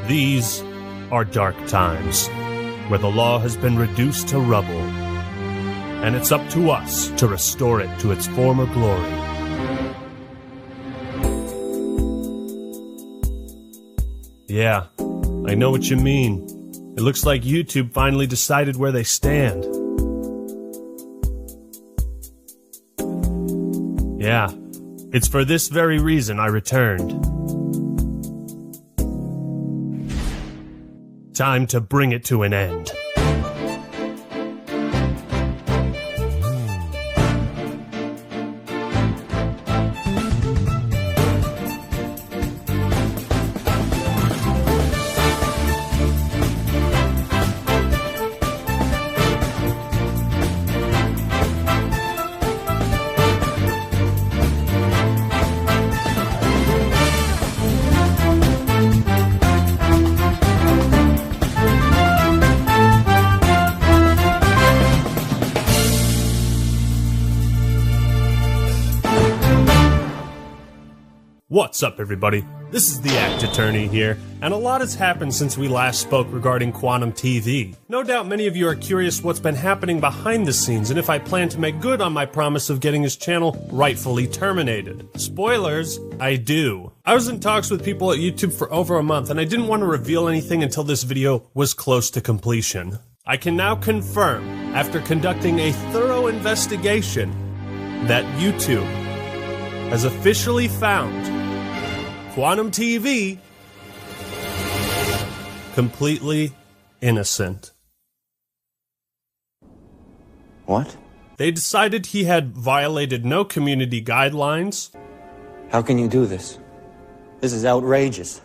These are dark times, where the law has been reduced to rubble, and it's up to us to restore it to its former glory. Yeah, I know what you mean. It looks like YouTube finally decided where they stand. Yeah, it's for this very reason I returned. Time to bring it to an end. What's up, everybody? This is the Act Attorney here, and a lot has happened since we last spoke regarding Quantum TV. No doubt many of you are curious what's been happening behind the scenes and if I plan to make good on my promise of getting his channel rightfully terminated. Spoilers, I do. I was in talks with people at YouTube for over a month, and I didn't want to reveal anything until this video was close to completion. I can now confirm, after conducting a thorough investigation, that YouTube has officially found Quantum TV completely innocent. What? They decided he had violated no community guidelines. How can you do this? This is outrageous.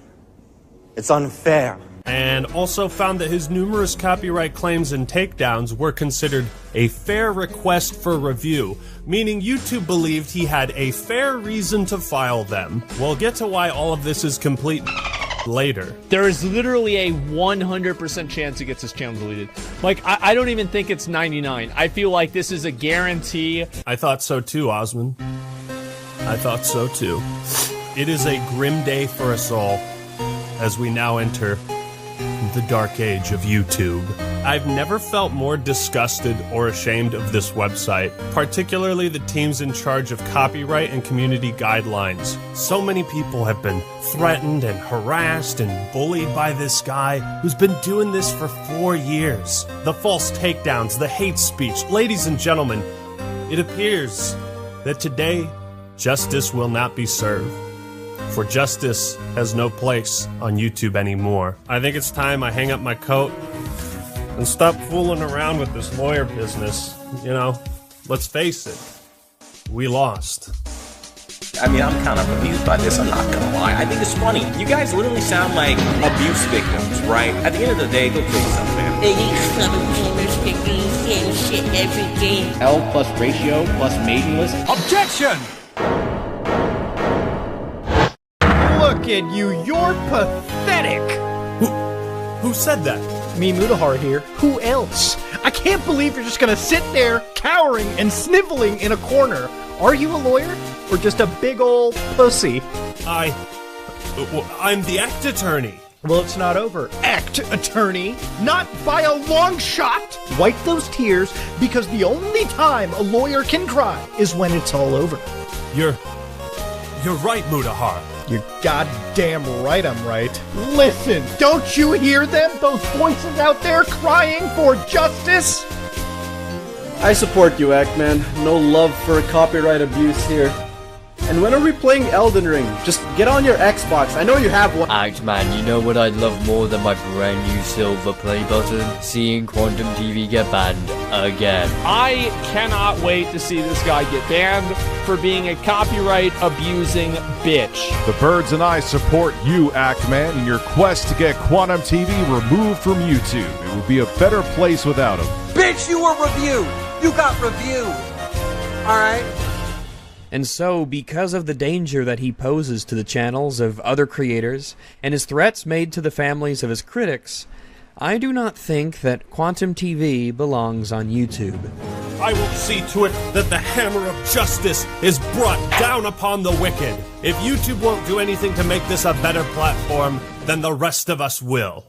It's unfair. And also found that his numerous copyright claims and takedowns were considered a fair request for review, meaning YouTube believed he had a fair reason to file them. We'll get to why all of this is complete later. There is literally a 100% chance he gets his channel deleted. Like, I don't even think it's 99. I feel like this is a guarantee. I thought so too, Osmond. I thought so too. It is a grim day for us all as we now enter the dark age of YouTube. I've never felt more disgusted or ashamed of this website, particularly the teams in charge of copyright and community guidelines. So many people have been threatened and harassed and bullied by this guy who's been doing this for 4 years. The false takedowns, the hate speech. Ladies and gentlemen, it appears that today justice will not be served. For justice has no place on YouTube anymore. I think it's time I hang up my coat and stop fooling around with this lawyer business. You know, let's face it, we lost. I mean, I'm kind of amused by this, I'm not gonna lie. I think it's funny. You guys literally sound like abuse victims, right? At the end of the day, go kill yourself, man. These little gamers get the same shit every day. L plus ratio plus maidenless. Objection! Look at you, you're pathetic! Who said that? Me, Mudahar here. Who else? I can't believe you're just gonna sit there, cowering and sniveling in a corner. Are you a lawyer? Or just a big old pussy? I'm the Act Attorney. Well, it's not over. Act Attorney. Not by a long shot. Wipe those tears, because the only time a lawyer can cry is when it's all over. You're right, Mudahar. You're goddamn right I'm right. Listen, don't you hear them? Those voices out there crying for justice? I support you, Ackman. No love for copyright abuse here. And when are we playing Elden Ring? Just get on your Xbox. I know you have one. Man, you know what I'd love more than my brand new silver play button? Seeing Quantum TV get banned again. I cannot wait to see this guy get banned for being a copyright abusing bitch. The Birds and I support you, Ackman, in your quest to get Quantum TV removed from YouTube. It would be a better place without him. Bitch, you were reviewed! You got reviewed! Alright? And so, because of the danger that he poses to the channels of other creators, and his threats made to the families of his critics, I do not think that Quantum TV belongs on YouTube. I will see to it that the hammer of justice is brought down upon the wicked. If YouTube won't do anything to make this a better platform, then the rest of us will.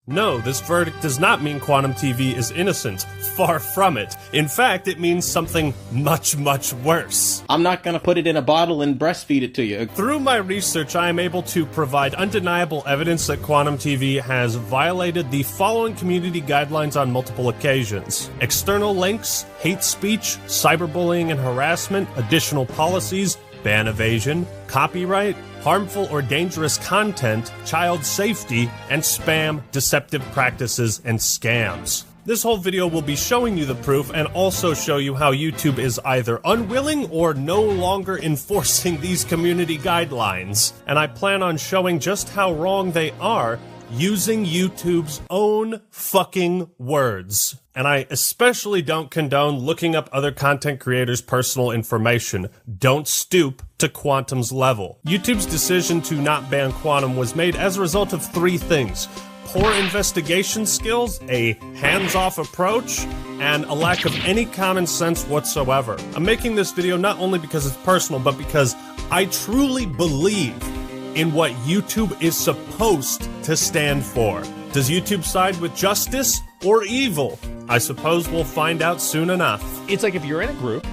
No, this verdict does not mean Quantum TV is innocent. Far from it. In fact, it means something much, much worse. I'm not gonna put it in a bottle and breastfeed it to you. Through my research, I am able to provide undeniable evidence that Quantum TV has violated the following community guidelines on multiple occasions: external links, hate speech, cyberbullying and harassment, additional policies, ban evasion, copyright, harmful or dangerous content, child safety, and spam, deceptive practices, and scams. This whole video will be showing you the proof and also show you how YouTube is either unwilling or no longer enforcing these community guidelines. And I plan on showing just how wrong they are using YouTube's own fucking words. And I especially don't condone looking up other content creators' personal information. Don't stoop to Quantum's level. YouTube's decision to not ban Quantum was made as a result of three things: poor investigation skills, a hands-off approach, and a lack of any common sense whatsoever. I'm making this video not only because it's personal, but because I truly believe in what YouTube is supposed to stand for. Does YouTube side with justice or evil? I suppose we'll find out soon enough. It's like if you're in a group,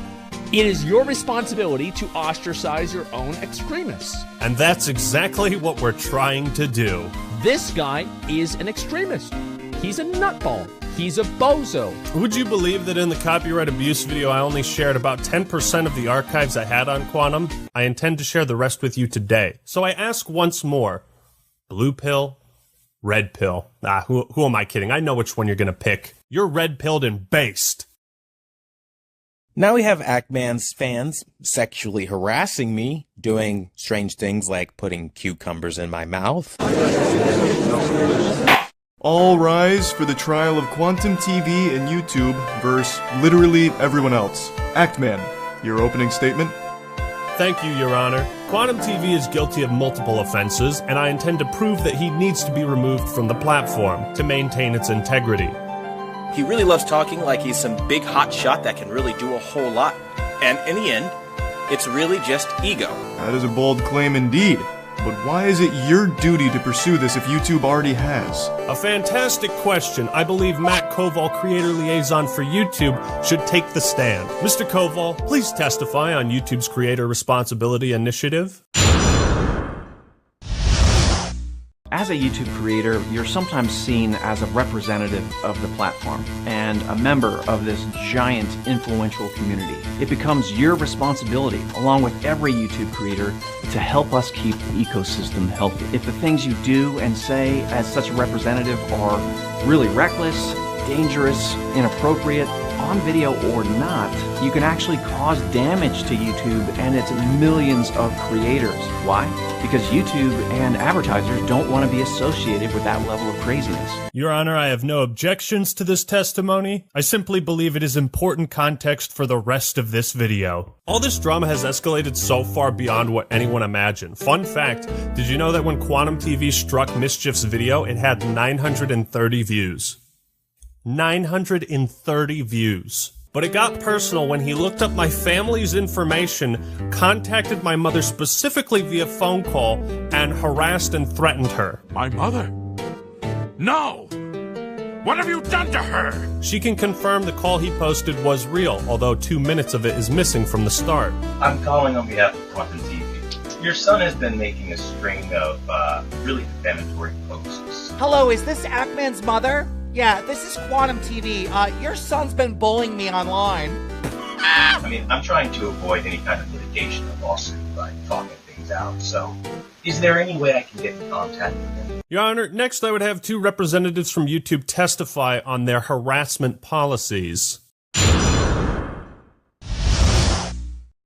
it is your responsibility to ostracize your own extremists. And that's exactly what we're trying to do. This guy is an extremist. He's a nutball. He's a bozo. Would you believe that in the copyright abuse video I only shared about 10% of the archives I had on Quantum? I intend to share the rest with you today. So I ask once more, blue pill, red pill? Who am I kidding? I know which one you're gonna pick. You're red-pilled and based. Now we have Ackman's fans sexually harassing me, doing strange things like putting cucumbers in my mouth. All rise for the trial of Quantum TV and YouTube versus literally everyone else. Actman, your opening statement? Thank you, Your Honor. Quantum TV is guilty of multiple offenses, and I intend to prove that he needs to be removed from the platform to maintain its integrity. He really loves talking like he's some big hot shot that can really do a whole lot. And in the end, it's really just ego. That is a bold claim indeed. But why is it your duty to pursue this if YouTube already has? A fantastic question. I believe Matt Koval, Creator Liaison for YouTube, should take the stand. Mr. Koval, please testify on YouTube's Creator Responsibility Initiative. As a YouTube creator, you're sometimes seen as a representative of the platform and a member of this giant influential community. It becomes your responsibility, along with every YouTube creator, to help us keep the ecosystem healthy. If the things you do and say as such a representative are really reckless, dangerous, inappropriate, on video or not, you can actually cause damage to YouTube and its millions of creators. Why? Because YouTube and advertisers don't want to be associated with that level of craziness. Your Honor, I have no objections to this testimony. I simply believe it is important context for the rest of this video. All this drama has escalated so far beyond what anyone imagined. Fun fact, did you know that when Quantum TV struck Mischief's video, it had 930 views? 930 views. But it got personal when he looked up my family's information, contacted my mother specifically via phone call, and harassed and threatened her. My mother? No! What have you done to her? She can confirm the call he posted was real, although 2 minutes of it is missing from the start. I'm calling on behalf of Quantum TV. Your son has been making a string of really defamatory posts. Hello, is this Ackman's mother? Yeah, this is Quantum TV. Your son's been bullying me online. I mean, I'm trying to avoid any kind of litigation or lawsuit by talking things out, so is there any way I can get in contact with him? Your Honor, next I would have 2 representatives from YouTube testify on their harassment policies.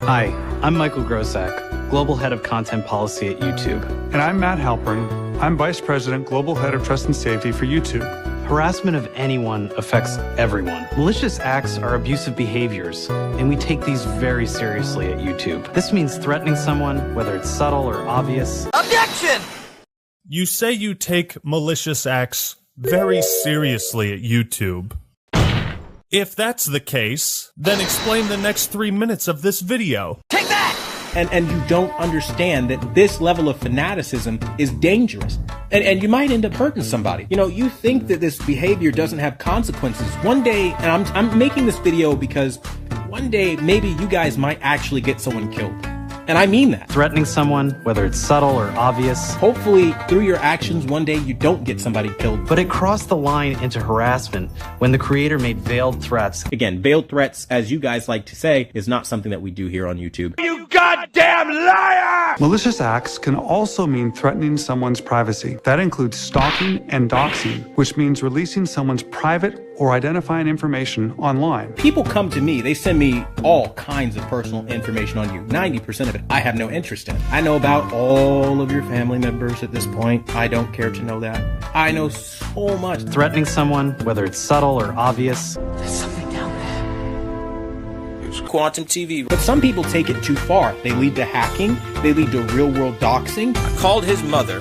Hi, I'm Michael Grosak, Global Head of Content Policy at YouTube. And I'm Matt Halpern. I'm Vice President, Global Head of Trust and Safety for YouTube. Harassment of anyone affects everyone. Malicious acts are abusive behaviors, and we take these very seriously at YouTube. This means threatening someone, whether it's subtle or obvious. Objection! You say you take malicious acts very seriously at YouTube. If that's the case, then explain the next 3 minutes of this video. Take that! And you don't understand that this level of fanaticism is dangerous. And you might end up hurting somebody. You know, you think that this behavior doesn't have consequences. One day, and I'm making this video because one day maybe you guys might actually get someone killed. And I mean that. Threatening someone, whether it's subtle or obvious. Hopefully, through your actions, one day you don't get somebody killed. But it crossed the line into harassment when the creator made veiled threats. Again, veiled threats, as you guys like to say, is not something that we do here on YouTube. You goddamn liar! Malicious acts can also mean threatening someone's privacy. That includes stalking and doxing, which means releasing someone's private or identifying information online. People come to me, they send me all kinds of personal information on you. 90% of it I have no interest in. I know about all of your family members at this point. I don't care to know that. I know so much. Threatening someone, whether it's subtle or obvious. There's something down there. It's Quantum TV. But some people take it too far. They lead to hacking. They lead to real-world doxing. I called his mother.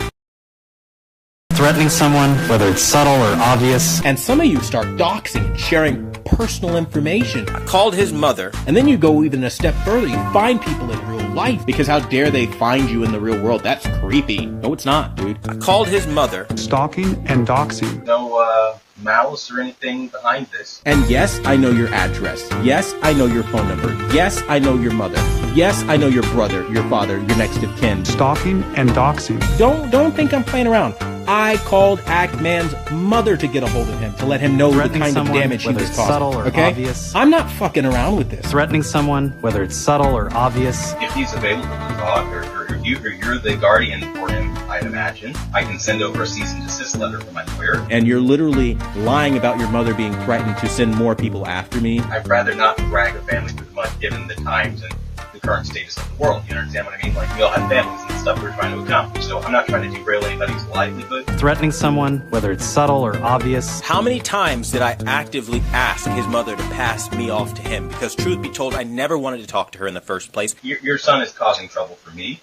Threatening someone, whether it's subtle or obvious. And some of you start doxing and sharing personal information. I called his mother. And then you go even a step further. You find people in real life. Because how dare they find you in the real world? That's creepy. No, it's not, dude. I called his mother. Stalking and doxing. No, malice or anything behind this. And yes, I know your address. Yes, I know your phone number. Yes, I know your mother. Yes, I know your brother, your father, your next of kin. Stalking and doxing. Don't think I'm playing around. I called Ackman's mother to get a hold of him, to let him know the kind of damage he was causing. Subtle or obvious. I'm not fucking around with this. Threatening someone, whether it's subtle or obvious. If he's available to talk, or you're the guardian for him, I'd imagine, I can send over a cease and desist letter from my lawyer. And you're literally lying about your mother being threatened to send more people after me. I'd rather not drag a family through the mud given the times and the current status of the world. You understand what I mean? Like, we all have families and stuff we're trying to accomplish. So I'm not trying to derail anybody's livelihood. Threatening someone, whether it's subtle or obvious. How many times did I actively ask his mother to pass me off to him? Because truth be told, I never wanted to talk to her in the first place. Your son is causing trouble for me,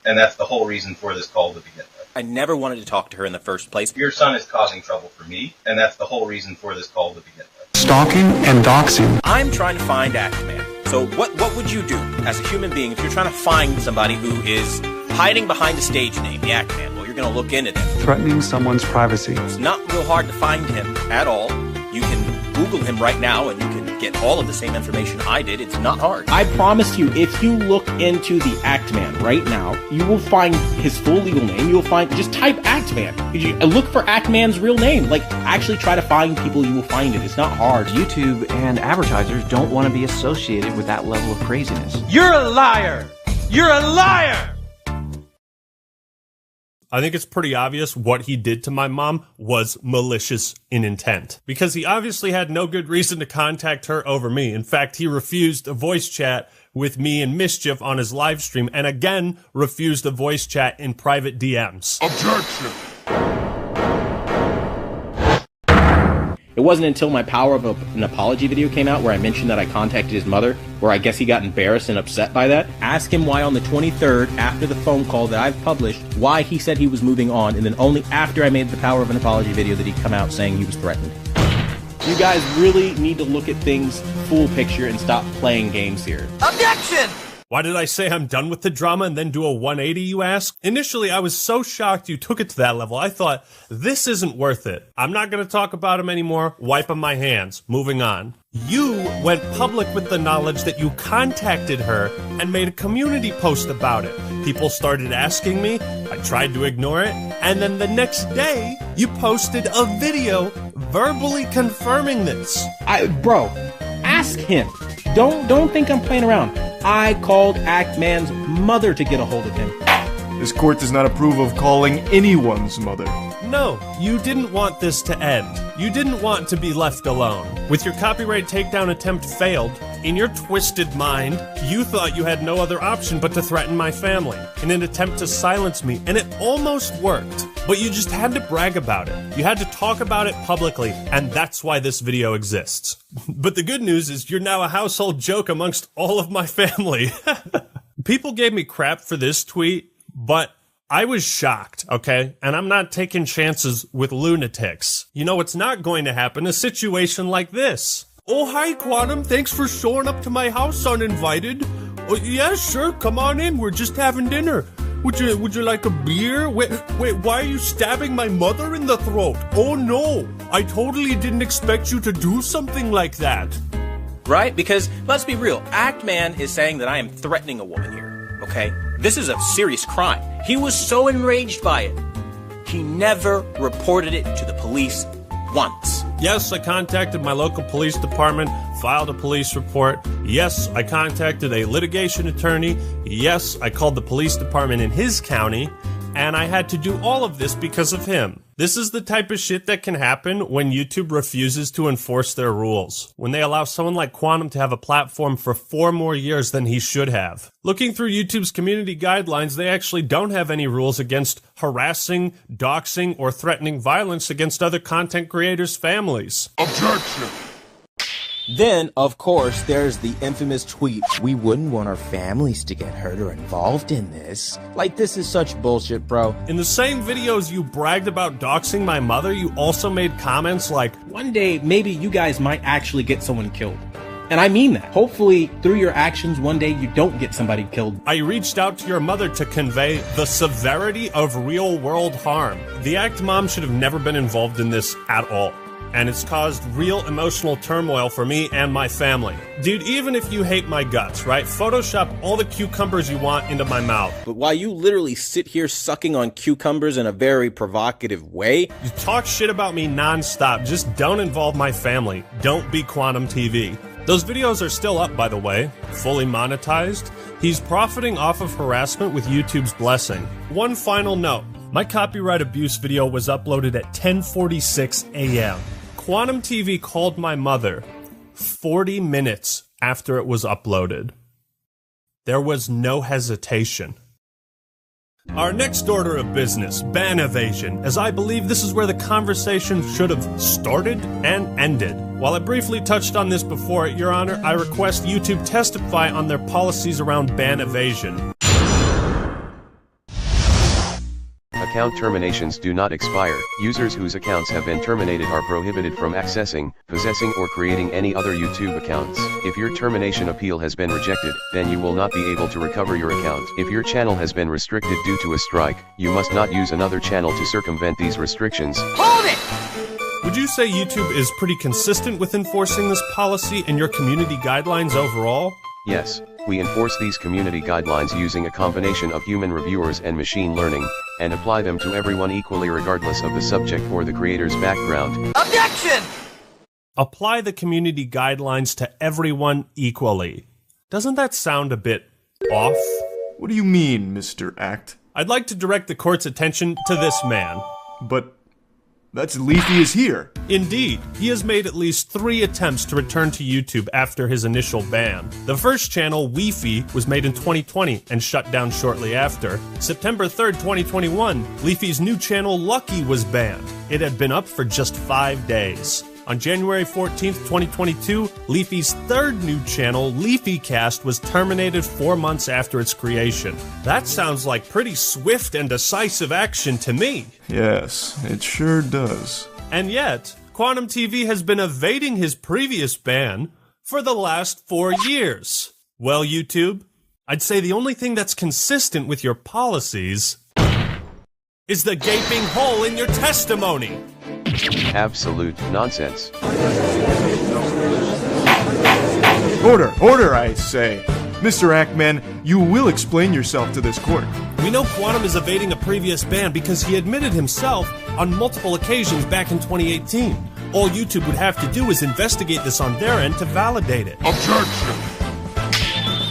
and that's the whole reason for this call to begin with. I never wanted to talk to her in the first place. Your son is causing trouble for me, and that's the whole reason for this call to begin with. Stalking and doxing. I'm trying to find Ackman. So what would you do as a human being if you're trying to find somebody who is hiding behind the stage name, the Ackman? Well, you're going to look into them. Threatening someone's privacy. It's not real hard to find him at all. You can Google him right now and you can get all of the same information I did. It's not hard. I promise you, if you look into the Actman right now, you will find his full legal name. You will find, just type Actman. Look for Actman's real name. Like, actually try to find people, you will find it. It's not hard. YouTube and advertisers don't want to be associated with that level of craziness. You're a liar! You're a liar! I think it's pretty obvious what he did to my mom was malicious in intent. Because he obviously had no good reason to contact her over me. In fact, he refused a voice chat with me and Mischief on his live stream, and again refused a voice chat in private DMs. Objection! It wasn't until my Power of an Apology video came out where I mentioned that I contacted his mother, where I guess he got embarrassed and upset by that. Ask him why on the 23rd, after the phone call that I've published, why he said he was moving on, and then only after I made the Power of an Apology video did he come out saying he was threatened. You guys really need to look at things full picture and stop playing games here. Objection! Why did I say I'm done with the drama and then do a 180, you ask? Initially, I was so shocked you took it to that level. I thought, this isn't worth it. I'm not going to talk about him anymore. Wiping my hands. Moving on. You went public with the knowledge that you contacted her and made a community post about it. People started asking me. I tried to ignore it. And then the next day, you posted a video verbally confirming this. Bro, ask him. Don't think I'm playing around. I called Actman's mother to get a hold of him. This court does not approve of calling anyone's mother. No, you didn't want this to end. You didn't want to be left alone. With your copyright takedown attempt failed, in your twisted mind, you thought you had no other option but to threaten my family in an attempt to silence me, and it almost worked. But you just had to brag about it. You had to talk about it publicly, and that's why this video exists. But the good news is you're now a household joke amongst all of my family. People gave me crap for this tweet, but I was shocked, okay? And I'm not taking chances with lunatics. You know what's not going to happen? A situation like this. Oh, hi, Quantum. Thanks for showing up to my house uninvited. Oh, yeah, sure. Come on in. We're just having dinner. Would you like a beer? Wait, why are you stabbing my mother in the throat? Oh, no. I totally didn't expect you to do something like that. Right? Because, let's be real, Act-Man is saying that I am threatening a woman here, okay? This is a serious crime. He was so enraged by it, he never reported it to the police once. Yes, I contacted my local police department, filed a police report. Yes, I contacted a litigation attorney. Yes, I called the police department in his county, and I had to do all of this because of him. This is the type of shit that can happen when YouTube refuses to enforce their rules. When they allow someone like Quantum to have a platform for 4 more years than he should have. Looking through YouTube's community guidelines, they actually don't have any rules against harassing, doxing, or threatening violence against other content creators' families. Objection! Then, of course, there's the infamous tweet, "We wouldn't want our families to get hurt or involved in this." Like, this is such bullshit, bro. In the same videos you bragged about doxing my mother, you also made comments like, "One day, maybe you guys might actually get someone killed." And I mean that. Hopefully, through your actions, one day you don't get somebody killed. I reached out to your mother to convey the severity of real-world harm. The Act Mom should have never been involved in this at all. And it's caused real emotional turmoil for me and my family. Dude, even if you hate my guts, right? Photoshop all the cucumbers you want into my mouth. But while you literally sit here sucking on cucumbers in a very provocative way, you talk shit about me nonstop. Just don't involve my family. Don't be Quantum TV. Those videos are still up, by the way, fully monetized. He's profiting off of harassment with YouTube's blessing. One final note. My copyright abuse video was uploaded at 10:46 a.m. Quantum TV called my mother 40 minutes after it was uploaded. There was no hesitation. Our next order of business, ban evasion, as I believe this is where the conversation should have started and ended. While I briefly touched on this before, Your Honor, I request YouTube testify on their policies around ban evasion. Account terminations do not expire. Users whose accounts have been terminated are prohibited from accessing, possessing, or creating any other YouTube accounts. If your termination appeal has been rejected, then you will not be able to recover your account. If your channel has been restricted due to a strike, you must not use another channel to circumvent these restrictions. Hold it! Would you say YouTube is pretty consistent with enforcing this policy and your community guidelines overall? Yes, we enforce these community guidelines using a combination of human reviewers and machine learning, and apply them to everyone equally regardless of the subject or the creator's background. Objection! Apply the community guidelines to everyone equally. Doesn't that sound a bit off? What do you mean, Mr. Act? I'd like to direct the court's attention to this man. But that's Leafy is here. Indeed, he has made at least 3 attempts to return to YouTube after his initial ban. The first channel, Leafy, was made in 2020 and shut down shortly after. September 3rd, 2021, Leafy's new channel, Lucky, was banned. It had been up for just 5 days. On January 14th, 2022, Leafy's 3rd new channel, LeafyCast, was terminated 4 months after its creation. That sounds like pretty swift and decisive action to me. Yes, it sure does. And yet, Quantum TV has been evading his previous ban for the last 4 years. Well, YouTube, I'd say the only thing that's consistent with your policies is the gaping hole in your testimony. Absolute nonsense. Order, I say. Mr. Ackman, you will explain yourself to this court. We know Quantum is evading a previous ban because he admitted himself on multiple occasions back in 2018. All YouTube would have to do is investigate this on their end to validate it. Objection!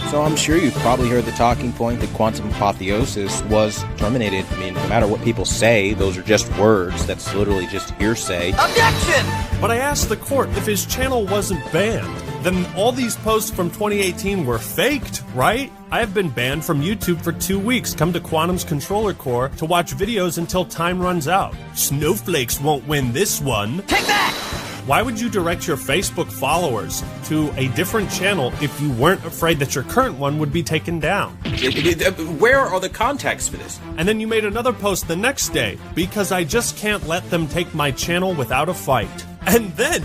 So I'm sure you've probably heard the talking point that Quantum Apotheosis was terminated. I mean, no matter what people say, those are just words. That's literally just hearsay. Objection! But I asked the court if his channel wasn't banned. Then all these posts from 2018 were faked, right? I have been banned from YouTube for 2 weeks. Come to Quantum's controller core to watch videos until time runs out. Snowflakes won't win this one. Take that! Why would you direct your Facebook followers to a different channel if you weren't afraid that your current one would be taken down? Where are the contacts for this? And then you made another post the next day, because I just can't let them take my channel without a fight. And then,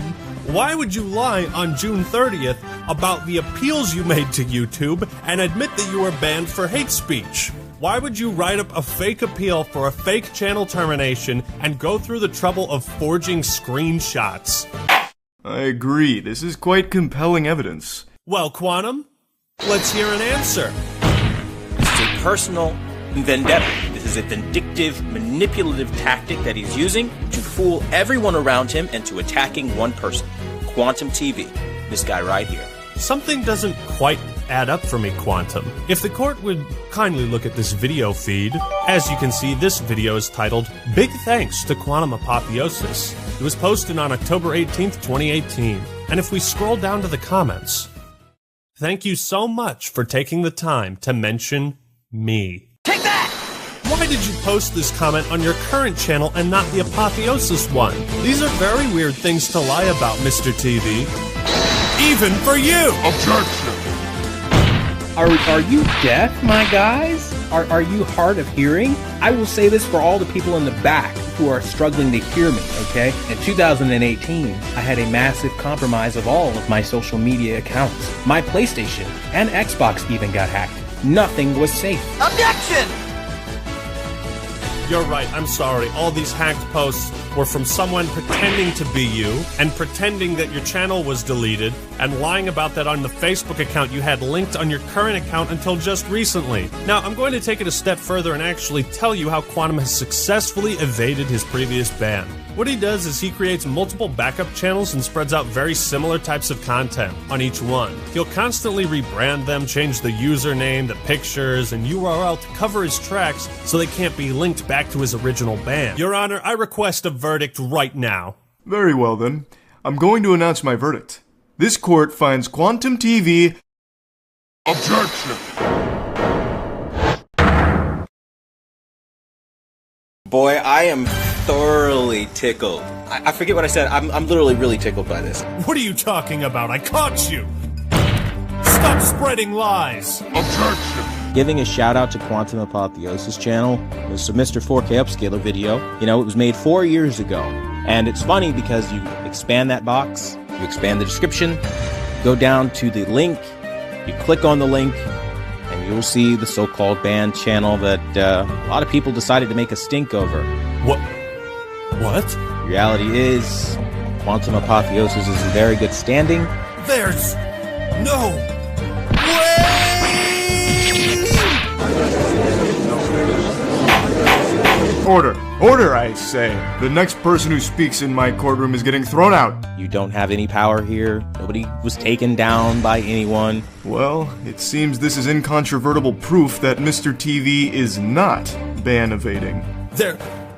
why would you lie on June 30th about the appeals you made to YouTube and admit that you were banned for hate speech? Why would you write up a fake appeal for a fake channel termination and go through the trouble of forging screenshots? I agree. This is quite compelling evidence. Well, Quantum, let's hear an answer. This is a personal vendetta. This is a vindictive, manipulative tactic that he's using to fool everyone around him into attacking one person. Quantum TV. This guy right here. Something doesn't quite add up for me, Quantum. If the court would kindly look at this video feed, as you can see, this video is titled Big Thanks to Quantum Apotheosis. It was posted on October 18th, 2018. And if we scroll down to the comments, thank you so much for taking the time to mention me. Take that! Why did you post this comment on your current channel and not the Apotheosis one? These are very weird things to lie about, Mr. TV. Even for you! Objection! Are you deaf, my guys? Are you hard of hearing? I will say this for all the people in the back who are struggling to hear me, okay? In 2018, I had a massive compromise of all of my social media accounts. My PlayStation and Xbox even got hacked. Nothing was safe. Objection! You're right, I'm sorry. All these hacked posts were from someone pretending to be you, and pretending that your channel was deleted, and lying about that on the Facebook account you had linked on your current account until just recently. Now, I'm going to take it a step further and actually tell you how Quantum has successfully evaded his previous ban. What he does is he creates multiple backup channels and spreads out very similar types of content on each one. He'll constantly rebrand them, change the username, the pictures, and URL to cover his tracks so they can't be linked back to his original ban. Your Honor, I request a verdict right now. Very well then. I'm going to announce my verdict. This court finds Quantum TV... Objection! Boy, I am thoroughly tickled. I forget what I said. I'm literally really tickled by this. What are you talking about? I caught you! Stop spreading lies! Objection! Giving a shout out to Quantum Apotheosis channel. It was a Mr. 4K upscaler video. You know, it was made 4 years ago. And it's funny because you expand that box, you expand the description, go down to the link, you click on the link, and you'll see the so-called banned channel that a lot of people decided to make a stink over. What? Reality is, Quantum Apotheosis is in very good standing. There's no way! Order! Order, I say! The next person who speaks in my courtroom is getting thrown out! You don't have any power here. Nobody was taken down by anyone. Well, it seems this is incontrovertible proof that Mr. TV is not ban evading.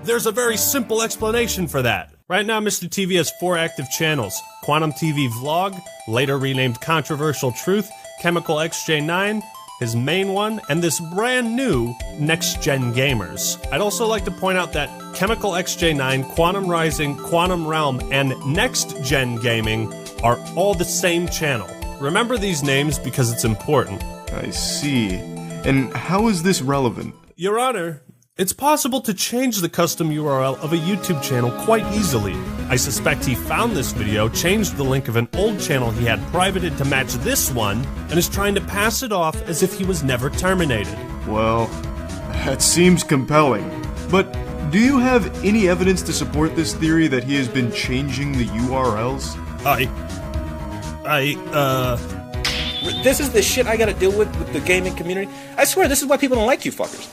There's a very simple explanation for that. Right now, Mr. TV has 4 active channels. Quantum TV Vlog, later renamed Controversial Truth, Chemical XJ9, his main one, and this brand new Next Gen Gamers. I'd also like to point out that Chemical XJ9, Quantum Rising, Quantum Realm, and Next Gen Gaming are all the same channel. Remember these names because it's important. I see. And how is this relevant? Your Honor, it's possible to change the custom URL of a YouTube channel quite easily. I suspect he found this video, changed the link of an old channel he had privated to match this one, and is trying to pass it off as if he was never terminated. Well, that seems compelling. But do you have any evidence to support this theory that he has been changing the URLs? This is the shit I gotta deal with the gaming community. I swear, this is why people don't like you fuckers.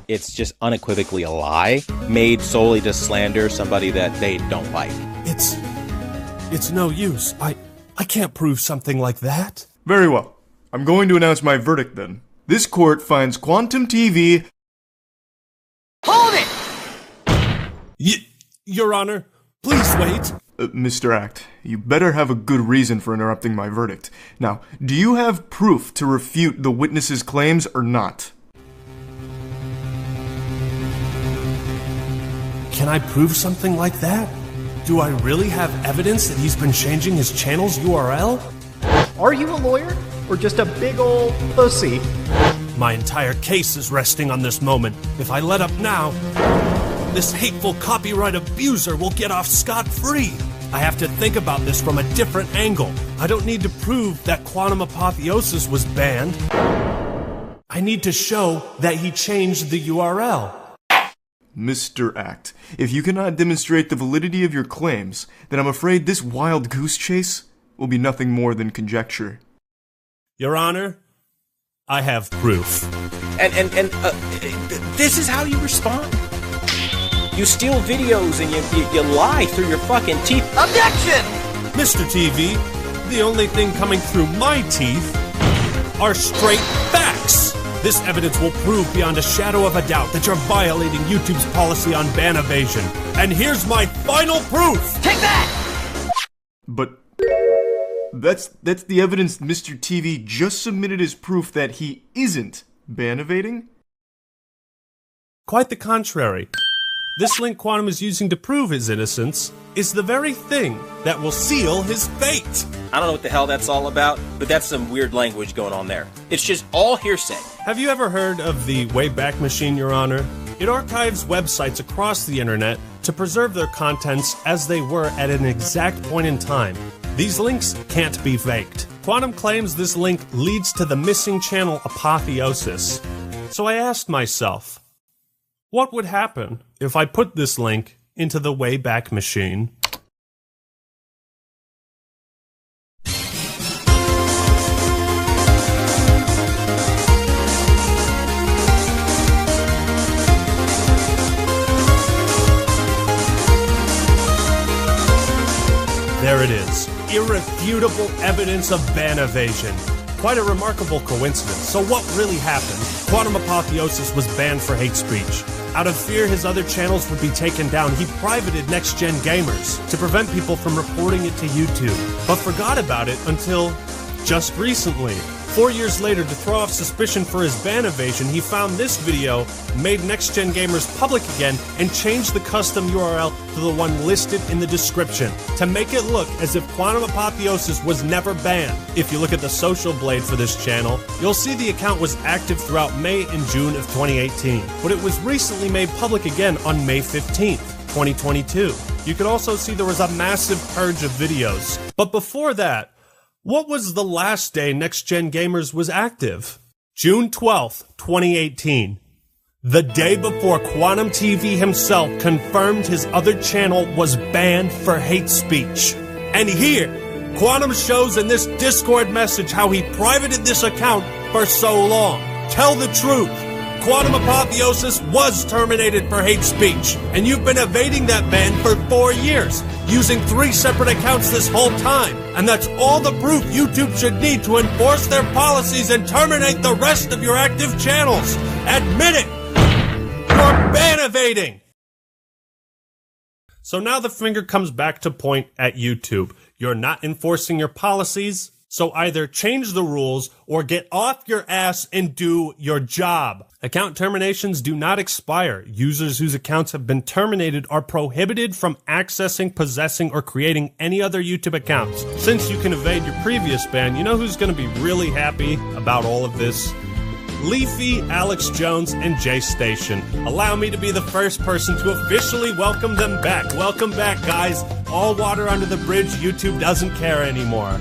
It's just unequivocally a lie, made solely to slander somebody that they don't like. It's no use. I can't prove something like that. Very well. I'm going to announce my verdict then. This court finds Quantum TV... Hold it! Your Honor, please wait. Mr. Act, you better have a good reason for interrupting my verdict. Now, do you have proof to refute the witness's claims or not? Can I prove something like that? Do I really have evidence that he's been changing his channel's URL? Are you a lawyer? Or just a big old pussy? My entire case is resting on this moment. If I let up now, this hateful copyright abuser will get off scot-free. I have to think about this from a different angle. I don't need to prove that Quantum Apotheosis was banned. I need to show that he changed the URL. Mr. Act, if you cannot demonstrate the validity of your claims, then I'm afraid this wild goose chase will be nothing more than conjecture. Your Honor, I have proof. And this is how you respond? You steal videos and you lie through your fucking teeth. Objection! Mr. TV, the only thing coming through my teeth are straight facts. This evidence will prove beyond a shadow of a doubt that you're violating YouTube's policy on ban evasion. And here's my final proof! Take that! But that's the evidence Mr. TV just submitted as proof that he isn't ban evading? Quite the contrary. This link Quantum is using to prove his innocence is the very thing that will seal his fate. I don't know what the hell that's all about, but that's some weird language going on there. It's just all hearsay. Have you ever heard of the Wayback Machine, Your Honor? It archives websites across the internet to preserve their contents as they were at an exact point in time. These links can't be faked. Quantum claims this link leads to the missing channel Apotheosis. So I asked myself, what would happen if I put this link into the Wayback Machine? There it is. Irrefutable evidence of ban evasion. Quite a remarkable coincidence. So what really happened? Quantum Apotheosis was banned for hate speech. Out of fear his other channels would be taken down, he privated Next Gen Gamers to prevent people from reporting it to YouTube, but forgot about it until just recently. 4 years later, to throw off suspicion for his ban evasion, he found this video, made Next Gen Gamers public again, and changed the custom URL to the one listed in the description to make it look as if Quantum Apotheosis was never banned. If you look at the social blade for this channel, you'll see the account was active throughout May and June of 2018, but it was recently made public again on May 15th, 2022. You could also see there was a massive purge of videos. But before that, what was the last day Next Gen Gamers was active? June 12th, 2018. The day before Quantum TV himself confirmed his other channel was banned for hate speech. And here, Quantum shows in this Discord message how he privated this account for so long. Tell the truth. Quantum Apotheosis was terminated for hate speech, and you've been evading that ban for 4 years, using 3 separate accounts this whole time. And that's all the proof YouTube should need to enforce their policies and terminate the rest of your active channels. Admit it! You're ban evading! So now the finger comes back to point at YouTube. You're not enforcing your policies, so either change the rules or get off your ass and do your job. Account terminations do not expire. Users whose accounts have been terminated are prohibited from accessing, possessing, or creating any other YouTube accounts. Since you can evade your previous ban, you know who's going to be really happy about all of this? Leafy, Alex Jones, and Jay Station. Allow me to be the first person to officially welcome them back. Welcome back, guys. All water under the bridge. YouTube doesn't care anymore.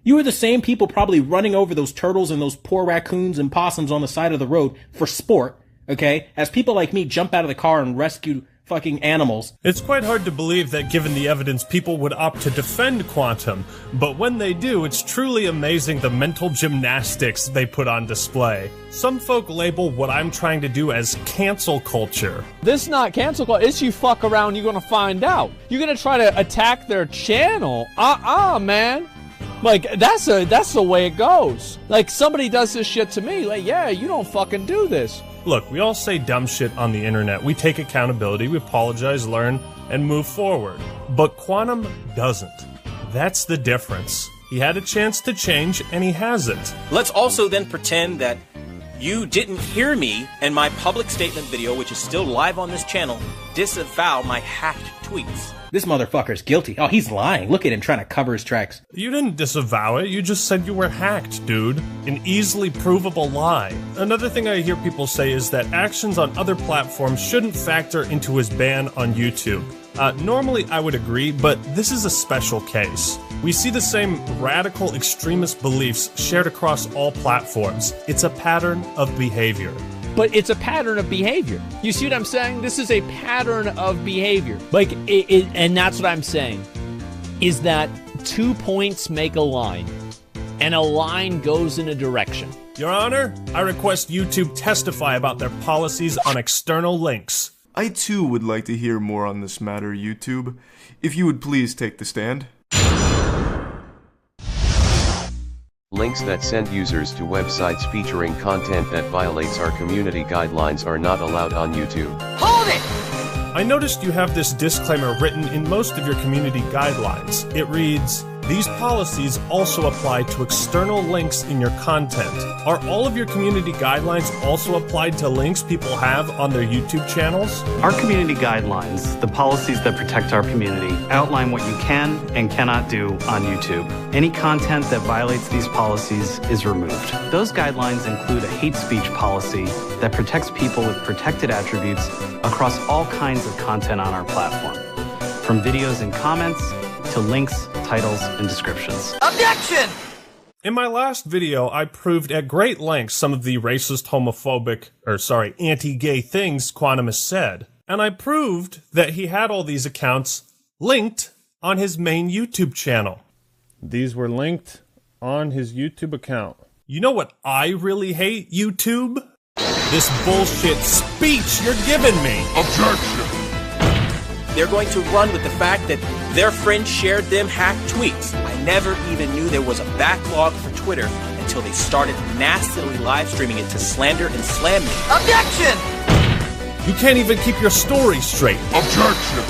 You are the same people probably running over those turtles and those poor raccoons and possums on the side of the road for sport, okay? As people like me jump out of the car and rescue fucking animals. It's quite hard to believe that given the evidence, people would opt to defend Quantum, but when they do, it's truly amazing the mental gymnastics they put on display. Some folk label what I'm trying to do as cancel culture. This is not cancel culture, it's you fuck around, you're gonna find out. You're gonna try to attack their channel? Man. Like, that's the way it goes. Like, somebody does this shit to me, like, yeah, you don't fucking do this. Look, we all say dumb shit on the internet. We take accountability, we apologize, learn, and move forward. But Quantum doesn't. That's the difference. He had a chance to change, and he hasn't. Let's also then pretend that You didn't hear me in my public statement video, which is still live on this channel, disavow my hacked tweets. This motherfucker's guilty. Oh, he's lying. Look at him trying to cover his tracks. You didn't disavow it, you just said you were hacked, dude. An easily provable lie. Another thing I hear people say is that actions on other platforms shouldn't factor into his ban on YouTube. Normally I would agree, but this is a special case. We see the same radical extremist beliefs shared across all platforms. It's a pattern of behavior. But it's a pattern of behavior. You see what I'm saying? This is a pattern of behavior. Like, and that's what I'm saying, is that 2 points make a line, and a line goes in a direction. Your Honor, I request YouTube testify about their policies on external links. I too would like to hear more on this matter, YouTube. If you would please take the stand. Links that send users to websites featuring content that violates our community guidelines are not allowed on YouTube. Hold it! I noticed you have this disclaimer written in most of your community guidelines. It reads, "These policies also apply to external links in your content." Are all of your community guidelines also applied to links people have on their YouTube channels? Our community guidelines, the policies that protect our community, outline what you can and cannot do on YouTube. Any content that violates these policies is removed. Those guidelines include a hate speech policy that protects people with protected attributes across all kinds of content on our platform, from videos and comments to links, titles, and descriptions. Objection! In my last video, I proved at great length some of the racist, homophobic, anti-gay things Quantum has said. And I proved that he had all these accounts linked on his main YouTube channel. These were linked on his YouTube account. You know what I really hate, YouTube? This bullshit speech you're giving me. Objection! They're going to run with the fact that their friends shared them hacked tweets. I never even knew there was a backlog for Twitter until they started nastily live streaming it to slander and slam me. Objection! You can't even keep your story straight. Objection!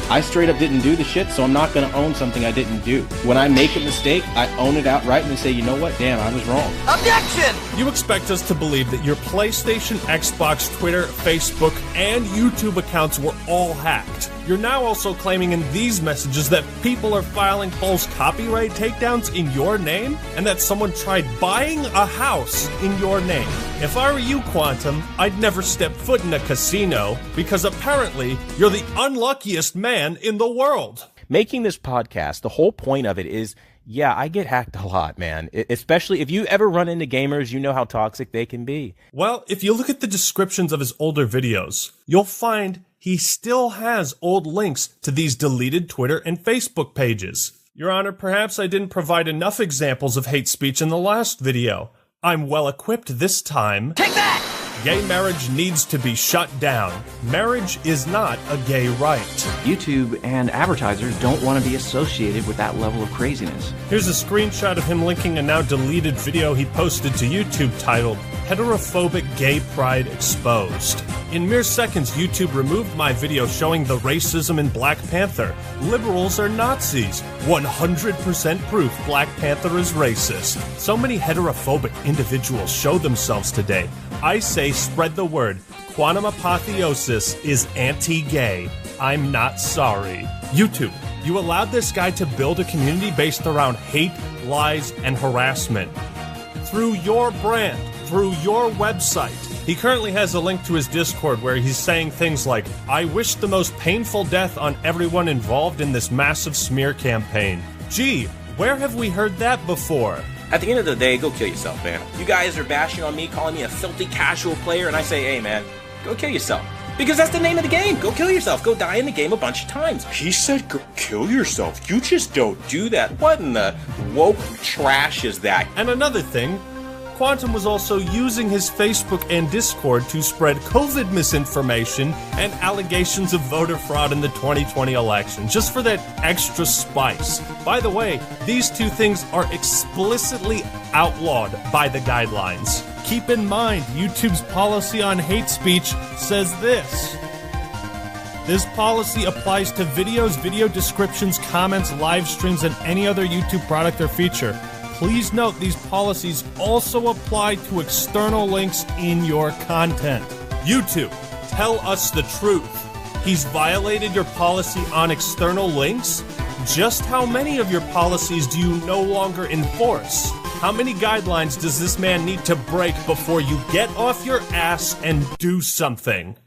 I straight up didn't do the shit, so I'm not gonna own something I didn't do. When I make a mistake, I own it outright and say, you know what, damn, I was wrong. Objection! You expect us to believe that your PlayStation, Xbox, Twitter, Facebook, and YouTube accounts were all hacked. You're now also claiming in these messages that people are filing false copyright takedowns in your name, and that someone tried buying a house in your name. If I were you, Quantum, I'd never step foot in a casino, because apparently you're the unluckiest man in the world. Making this podcast, the whole point of it is, yeah, I get hacked a lot, man. Especially if you ever run into gamers, you know how toxic they can be. Well, if you look at the descriptions of his older videos, you'll find he still has old links to these deleted Twitter and Facebook pages. Your Honor, perhaps I didn't provide enough examples of hate speech in the last video. I'm well equipped this time. Take that! Gay marriage needs to be shut down. Marriage is not a gay right. YouTube and advertisers don't want to be associated with that level of craziness. Here's a screenshot of him linking a now deleted video he posted to YouTube titled, "Heterophobic Gay Pride Exposed." In mere seconds, YouTube removed my video showing the racism in Black Panther. Liberals are Nazis. 100% proof Black Panther is racist. So many heterophobic individuals show themselves today. I say spread the word. Quantum apotheosis is anti-gay. I'm not sorry. YouTube, you allowed this guy to build a community based around hate, lies, and harassment. Through your brand, through your website. He currently has a link to his Discord where he's saying things like, "I wish the most painful death on everyone involved in this massive smear campaign." Gee, where have we heard that before? At the end of the day, go kill yourself, man. You guys are bashing on me, calling me a filthy casual player, and I say, hey, man, go kill yourself. Because that's the name of the game. Go kill yourself. Go die in the game a bunch of times. He said go kill yourself. You just don't do that. What in the woke trash is that? And another thing, Quantum was also using his Facebook and Discord to spread COVID misinformation and allegations of voter fraud in the 2020 election, just for that extra spice. By the way, these two things are explicitly outlawed by the guidelines. Keep in mind, YouTube's policy on hate speech says this. This policy applies to videos, video descriptions, comments, live streams, and any other YouTube product or feature. please note these policies also apply to external links in your content. YouTube, tell us the truth. He's violated your policy on external links? Just how many of your policies do you no longer enforce? How many guidelines does this man need to break before you get off your ass and do something?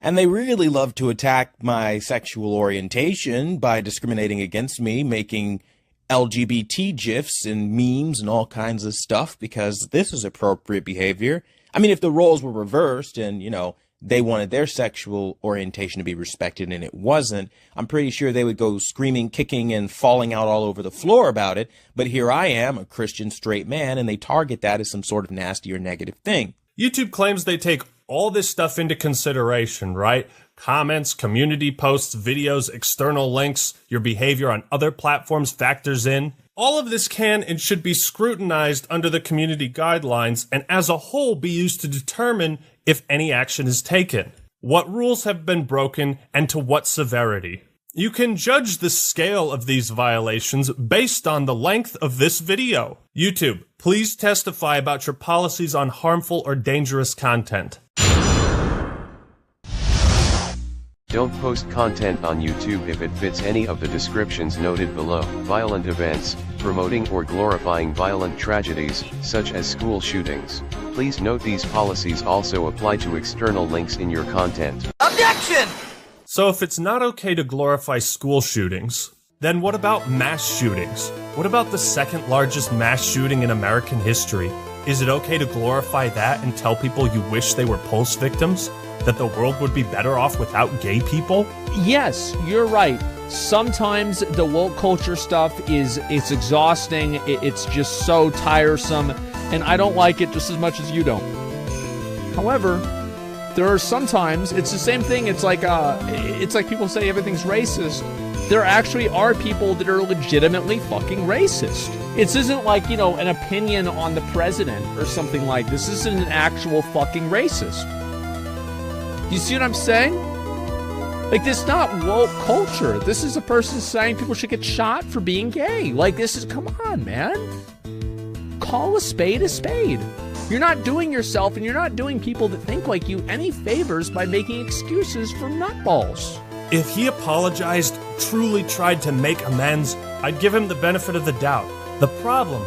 And they really love to attack my sexual orientation by discriminating against me, making LGBT GIFs and memes and all kinds of stuff, because this is appropriate behavior. I mean, if the roles were reversed and, you know, they wanted their sexual orientation to be respected and it wasn't, I'm pretty sure they would go screaming, kicking, and falling out all over the floor about it. But here I am, a Christian straight man, and they target that as some sort of nasty or negative thing. YouTube claims they take all this stuff into consideration, right? Comments, community posts, videos, external links, your behavior on other platforms factors in. All of this can and should be scrutinized under the community guidelines and as a whole be used to determine if any action is taken, what rules have been broken, and to what severity. You can judge the scale of these violations based on the length of this video. YouTube, please testify about your policies on harmful or dangerous content. Don't post content on YouTube if it fits any of the descriptions noted below. Violent events, promoting or glorifying violent tragedies, such as school shootings. Please note these policies also apply to external links in your content. Objection! So if it's not okay to glorify school shootings, then what about mass shootings? What about the second largest mass shooting in American history? Is it okay to glorify that and tell people you wish they were Pulse victims? That the world would be better off without gay people? Yes, you're right. Sometimes the woke culture stuff it's exhausting. It's just so tiresome, and I don't like it just as much as you don't. However, there are sometimes it's the same thing. It's like people say everything's racist. There actually are people that are legitimately fucking racist. This isn't like, you know, an opinion on the president or something like this. This isn't an actual fucking racist. You see what I'm saying? Like, this is not woke culture. This is a person saying people should get shot for being gay. Like, this is, come on, man. Call a spade a spade. You're not doing yourself and you're not doing people that think like you any favors by making excuses for nutballs. If he apologized, truly tried to make amends, I'd give him the benefit of the doubt. The problem,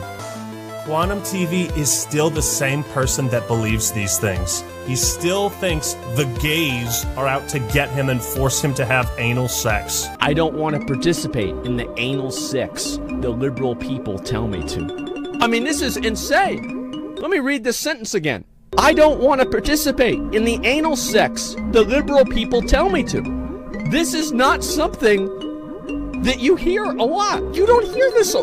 Quantum TV is still the same person that believes these things. He still thinks the gays are out to get him and force him to have anal sex. I don't want to participate in the anal sex the liberal people tell me to. I mean, this is insane. Let me read this sentence again. I don't want to participate in the anal sex the liberal people tell me to. This is not something that you hear a lot. You don't hear this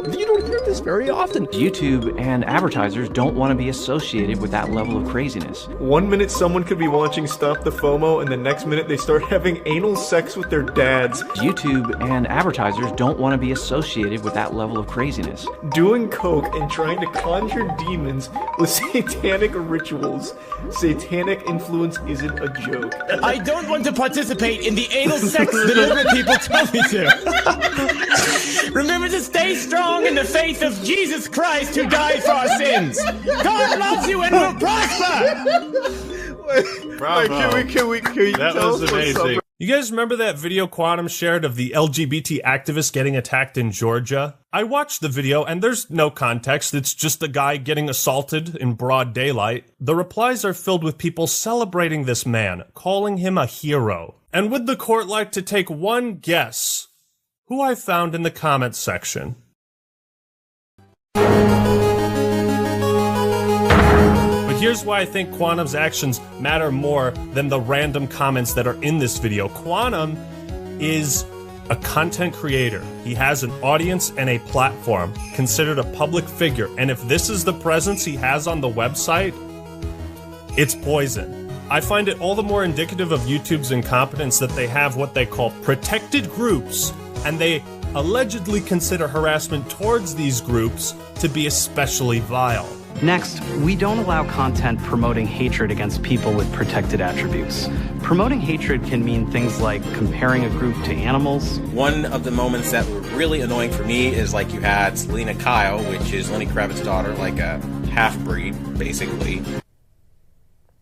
very often. YouTube and advertisers don't want to be associated with that level of craziness. 1 minute someone could be watching Stop the FOMO, and the next minute they start having anal sex with their dads. YouTube and advertisers don't want to be associated with that level of craziness. Doing coke and trying to conjure demons with satanic rituals. Satanic influence isn't a joke. I don't want to participate in the anal sex the liberal people tell me to. Remember to stay strong in the faith of Jesus Christ who died for our sins. God loves you and will prosper. Bravo. Can we That tell was us what's amazing. up? You guys remember that video Quantum shared of the LGBT activist getting attacked in Georgia? I watched the video and there's no context. It's just a guy getting assaulted in broad daylight. The replies are filled with people celebrating this man, calling him a hero. And would the court like to take one guess who I found in the comments section? But here's why I think Quantum's actions matter more than the random comments that are in this video. Quantum is a content creator. He has an audience and a platform, considered a public figure. And if this is the presence he has on the website, it's poison. I find it all the more indicative of YouTube's incompetence that they have what they call protected groups, and they allegedly consider harassment towards these groups to be especially vile. Next, we don't allow content promoting hatred against people with protected attributes. Promoting hatred can mean things like comparing a group to animals. One of the moments that were really annoying for me is like you had Selena Kyle, which is Lenny Kravitz's daughter, like a half-breed, basically.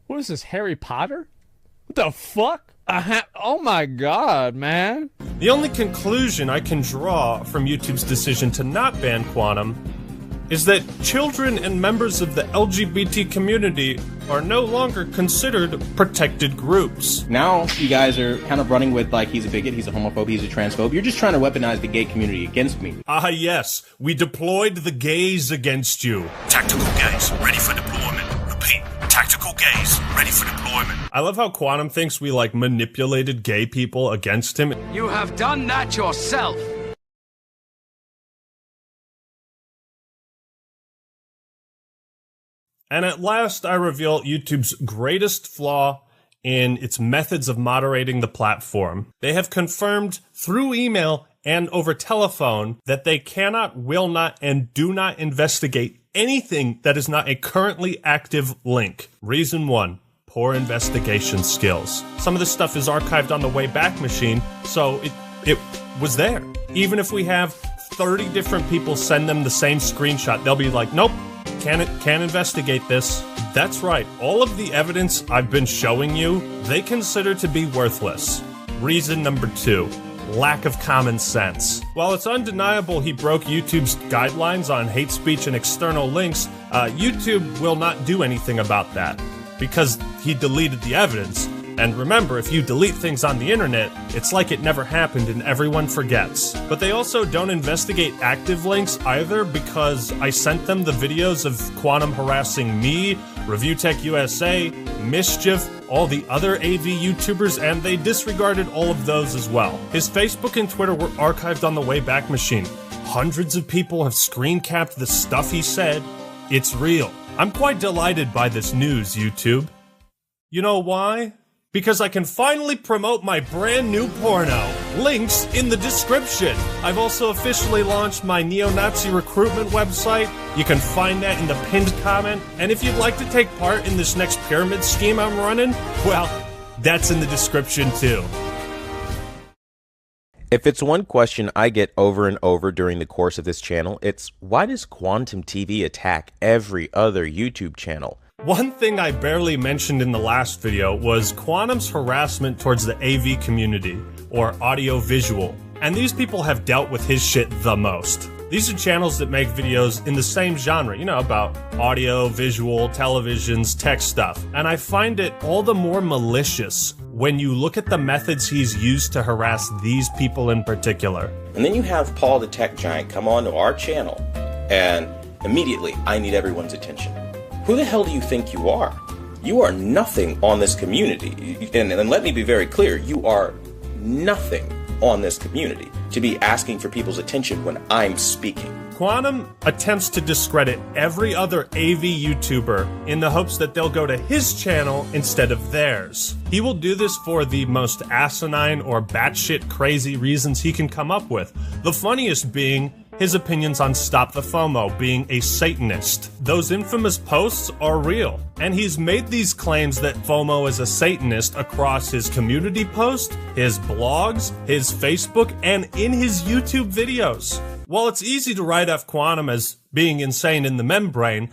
What is this, Harry Potter? What the fuck? Oh my god, man. The only conclusion I can draw from YouTube's decision to not ban Quantum is that children and members of the LGBT community are no longer considered protected groups. Now you guys are kind of running with like he's a bigot, he's a homophobe, he's a transphobe. You're just trying to weaponize the gay community against me. Ah yes, we deployed the gays against you. Tactical gays, ready for deployment. Repeat, tactical gays, ready for deployment. I love how Quantum thinks we like manipulated gay people against him. You have done that yourself. And at last, I reveal YouTube's greatest flaw in its methods of moderating the platform. They have confirmed through email and over telephone that they cannot, will not, and do not investigate anything that is not a currently active link. Reason 1, poor investigation skills. Some of this stuff is archived on the Wayback Machine, so it was there. Even if we have 30 different people send them the same screenshot, they'll be like, nope. Can't investigate this. That's right, all of the evidence I've been showing you, they consider to be worthless. Reason number 2, lack of common sense. While it's undeniable he broke YouTube's guidelines on hate speech and external links, YouTube will not do anything about that, because he deleted the evidence. And remember, if you delete things on the internet, it's like it never happened and everyone forgets. But they also don't investigate active links either, because I sent them the videos of Quantum harassing me, ReviewTech USA, Mischief, all the other AV YouTubers, and they disregarded all of those as well. His Facebook and Twitter were archived on the Wayback Machine. Hundreds of people have screen capped the stuff he said. It's real. I'm quite delighted by this news, YouTube. You know why? Because I can finally promote my brand new porno. Links in the description. I've also officially launched my neo-Nazi recruitment website. You can find that in the pinned comment. And if you'd like to take part in this next pyramid scheme I'm running, well, that's in the description too. If it's one question I get over and over during the course of this channel, it's why does Quantum TV attack every other YouTube channel? One thing I barely mentioned in the last video was Quantum's harassment towards the AV community, or audio-visual, and these people have dealt with his shit the most. These are channels that make videos in the same genre, you know, about audio, visual, televisions, tech stuff, and I find it all the more malicious when you look at the methods he's used to harass these people in particular. And then you have Paul the Tech Giant come onto our channel, and immediately I need everyone's attention. Who the hell do you think you are? You are nothing on this community. And let me be very clear, you are nothing on this community to be asking for people's attention when I'm speaking. Quantum attempts to discredit every other AV YouTuber in the hopes that they'll go to his channel instead of theirs. He will do this for the most asinine or batshit crazy reasons he can come up with. The funniest being his opinions on Stop the FOMO, being a Satanist. Those infamous posts are real, and he's made these claims that FOMO is a Satanist across his community post, his blogs, his Facebook, and in his YouTube videos. While it's easy to write off Quantum as being insane in the membrane,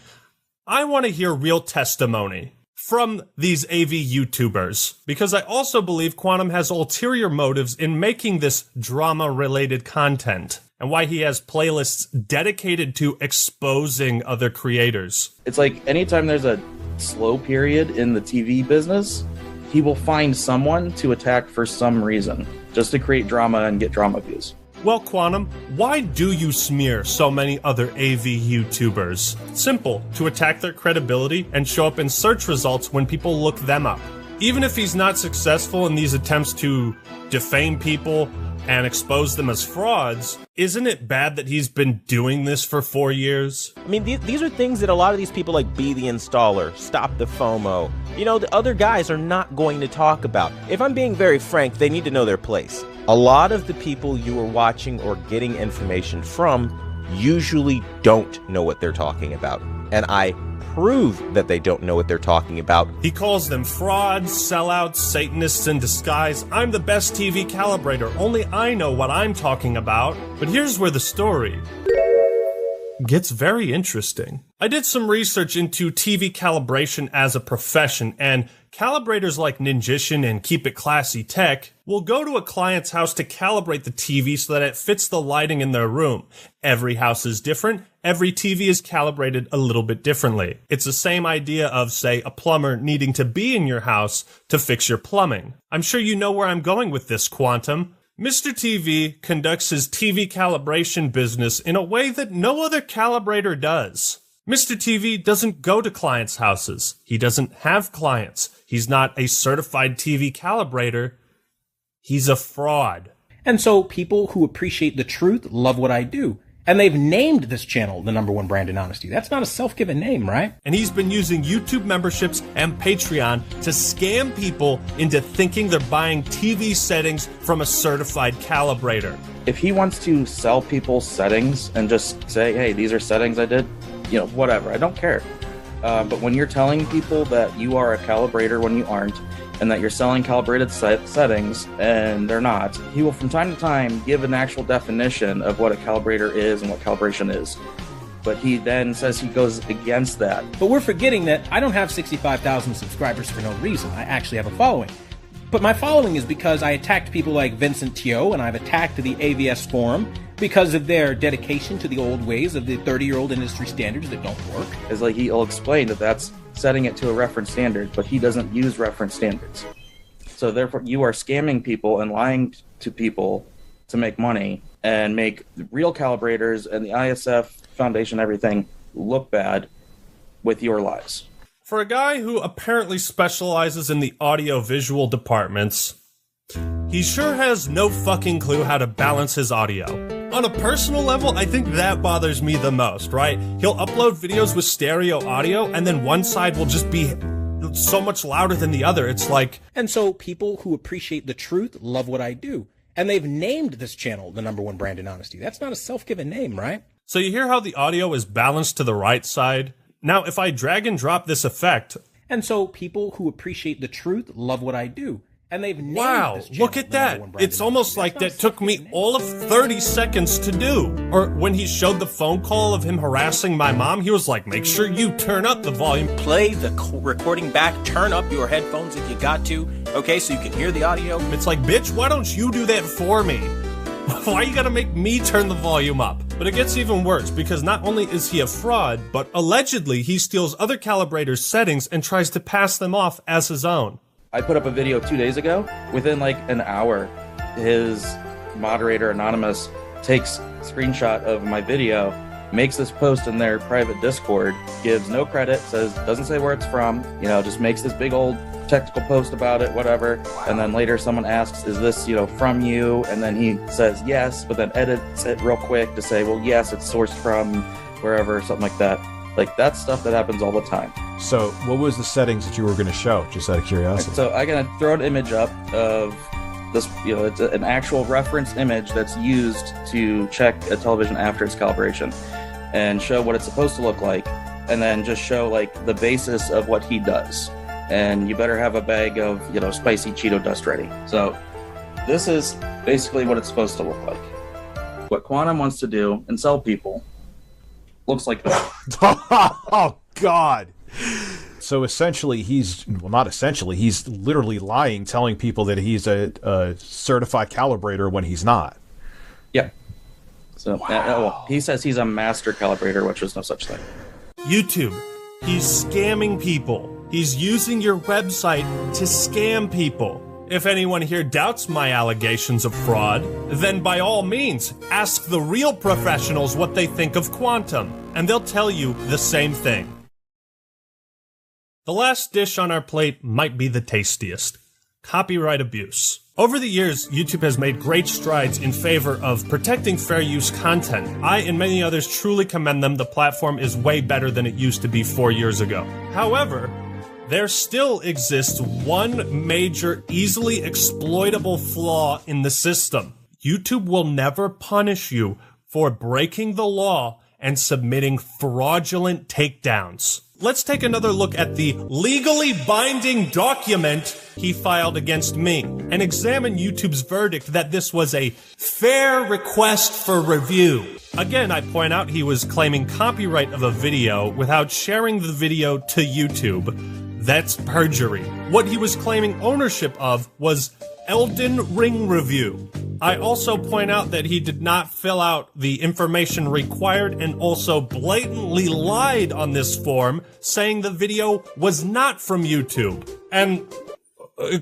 I want to hear real testimony from these AV YouTubers, because I also believe Quantum has ulterior motives in making this drama-related content, and why he has playlists dedicated to exposing other creators. It's like anytime there's a slow period in the TV business, he will find someone to attack for some reason, just to create drama and get drama views. Well, Quantum, why do you smear so many other AV YouTubers? Simple, to attack their credibility and show up in search results when people look them up. Even if he's not successful in these attempts to defame people and expose them as frauds, isn't it bad that he's been doing this for 4 years? I mean, these are things that a lot of these people like Be the Installer, Stop the FOMO, you know, the other guys are not going to talk about. If I'm being very frank, they need to know their place. A lot of the people you are watching or getting information from usually don't know what they're talking about. And I prove that they don't know what they're talking about. He calls them frauds, sellouts, Satanists in disguise. I'm the best TV calibrator. Only I know what I'm talking about. But here's where the story gets very interesting. I did some research into TV calibration as a profession, and calibrators like Ninjician and Keep It Classy Tech will go to a client's house to calibrate the TV so that it fits the lighting in their room. Every house is different. Every TV is calibrated a little bit differently. It's the same idea of, say, a plumber needing to be in your house to fix your plumbing. I'm sure you know where I'm going with this, Quantum. Mr. TV conducts his TV calibration business in a way that no other calibrator does. Mr. TV doesn't go to clients' houses. He doesn't have clients. He's not a certified TV calibrator. He's a fraud. And so people who appreciate the truth love what I do. And they've named this channel the #1 brand in honesty. That's not a self-given name, right? And he's been using YouTube memberships and Patreon to scam people into thinking they're buying TV settings from a certified calibrator. If he wants to sell people settings and just say, hey, these are settings I did, whatever, I don't care. But when you're telling people that you are a calibrator when you aren't, and that you're selling calibrated settings and they're not, he will from time to time give an actual definition of what a calibrator is and what calibration is. But he then says he goes against that. But we're forgetting that I don't have 65,000 subscribers for no reason. I actually have a following. But my following is because I attacked people like Vincent Teo, and I've attacked the AVS forum because of their dedication to the old ways of the 30-year-old industry standards that don't work. It's like he'll explain that that's setting it to a reference standard, but he doesn't use reference standards. So therefore, you are scamming people and lying to people to make money and make the real calibrators and the ISF Foundation, everything, look bad with your lies. For a guy who apparently specializes in the audio-visual departments, he sure has no fucking clue how to balance his audio. On a personal level, I think that bothers me the most, right? He'll upload videos with stereo audio, and then one side will just be so much louder than the other. It's like... And so people who appreciate the truth love what I do. And they've named this channel the #1 brand in honesty. That's not a self-given name, right? So you hear how the audio is balanced to the right side? Now, if I drag and drop this effect... And so people who appreciate the truth love what I do. And they've named wow, this channel look at that. It's almost like that took me all of 30 seconds to do. Or when he showed the phone call of him harassing my mom, he was like, make sure you turn up the volume. Play the recording back, turn up your headphones if you got to, okay, so you can hear the audio. It's like, bitch, why don't you do that for me? Why you gotta make me turn the volume up? But it gets even worse, because not only is he a fraud, but allegedly he steals other calibrators' settings and tries to pass them off as his own. I put up a video 2 days ago. Within like an hour, his moderator, Anonymous, takes a screenshot of my video, makes this post in their private Discord, gives no credit, doesn't say where it's from, just makes this big old technical post about it, whatever. And then later someone asks, is this, from you? And then he says yes, but then edits it real quick to say, well, yes, it's sourced from wherever, something like that. Like, that's stuff that happens all the time. So, what was the settings that you were going to show, just out of curiosity? So, I'm going to throw an image up of this, it's an actual reference image that's used to check a television after its calibration and show what it's supposed to look like, and then just show, like, the basis of what he does. And you better have a bag of, spicy Cheeto dust ready. So, this is basically what it's supposed to look like. What Quantum wants to do and sell people looks like that. Oh, God. So essentially, he's literally lying, telling people that he's a certified calibrator when he's not. Yeah. So well, he says he's a master calibrator, which is no such thing. YouTube, he's scamming people. He's using your website to scam people. If anyone here doubts my allegations of fraud, then by all means, ask the real professionals what they think of Quantum, and they'll tell you the same thing. The last dish on our plate might be the tastiest: copyright abuse. Over the years, YouTube has made great strides in favor of protecting fair use content. I and many others truly commend them. The platform is way better than it used to be 4 years ago. However, there still exists one major, easily exploitable flaw in the system. YouTube will never punish you for breaking the law and submitting fraudulent takedowns. let's take another look at the legally binding document he filed against me and examine YouTube's verdict that this was a fair request for review. Again, I point out he was claiming copyright of a video without sharing the video to YouTube. That's perjury. What he was claiming ownership of was Elden Ring review. I also point out that he did not fill out the information required and also blatantly lied on this form, saying the video was not from YouTube. And